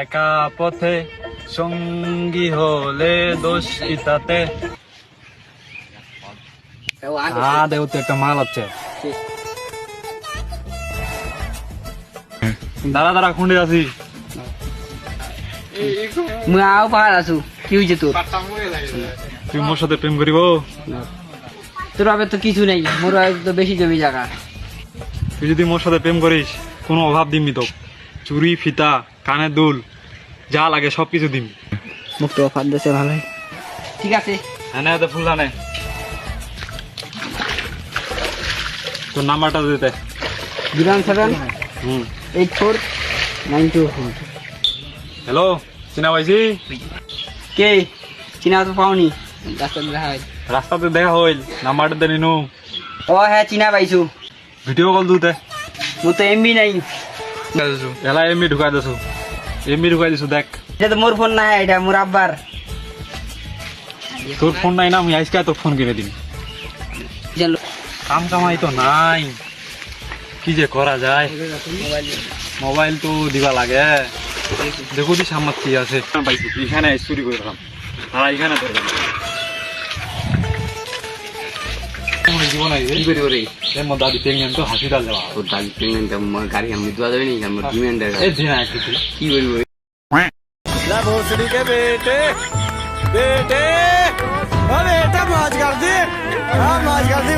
একা পথে সঙ্গী হলে দোষ ইতাতে। দেখো তো একটা মাল আছে। দাঁড়া খুঁড়ে আছি। মুই আও পাহাড় আছু, কি হয়েছে তোর? তুই মোর সাথে প্রেম করিব? তোর আবে তো কিছু নেই, মোর তো বেশি জমি জায়গা। তুই যদি মোর সাথে প্রেম করিস কোনো অভাব দিমনি তো। চুরি ফিতা কানের দুল যা লাগে সবকিছু দিম। মুখ তো অফার দিয়েছে ভালোই। ঠিক আছে, হ্যাঁ তো ফুল আনে। তোর নাম্বারটা দিতে। 0178492। হ্যালো, চিনা পাইছি? কে চিনা তো পাওনি? রাস্তাতে দেখা হইল, নাম্বারটা দে নিনু। ও হ্যাঁ চিনা পাইছু। Video call দুতে। মোর তো এমবি নাই। এলা এমবি ঢুকাই দিছো দেখ। এটা তো মোর ফোন না, এটা মোর আব্বার। তোর ফোন নাই না, আমি আজকে তোর ফোন কিনে দিন। কাম কামাই তো নাই, কি যে করা যায়। মোবাইল তো দিবা লাগে। দেখো দি সামনে কি আছে। পাইছি এখানে চুরি করে রাখলাম। আর এখানে ধরলাম। জীবন আইবে কি করি এর মধ্যে দাদি প্রেগনেন্ট তো হসপিটাল যাওয়া। তোর দাদি প্রেগনেন্ট গাড়ি আমি দেওয়া যাবে নি আমার ডিমান্ড এই দিনা কিছু কি করবো ला भोसड़ी के बेटे बेटे, अरे बेटा मौज कर दी, हाँ मौज कर दी।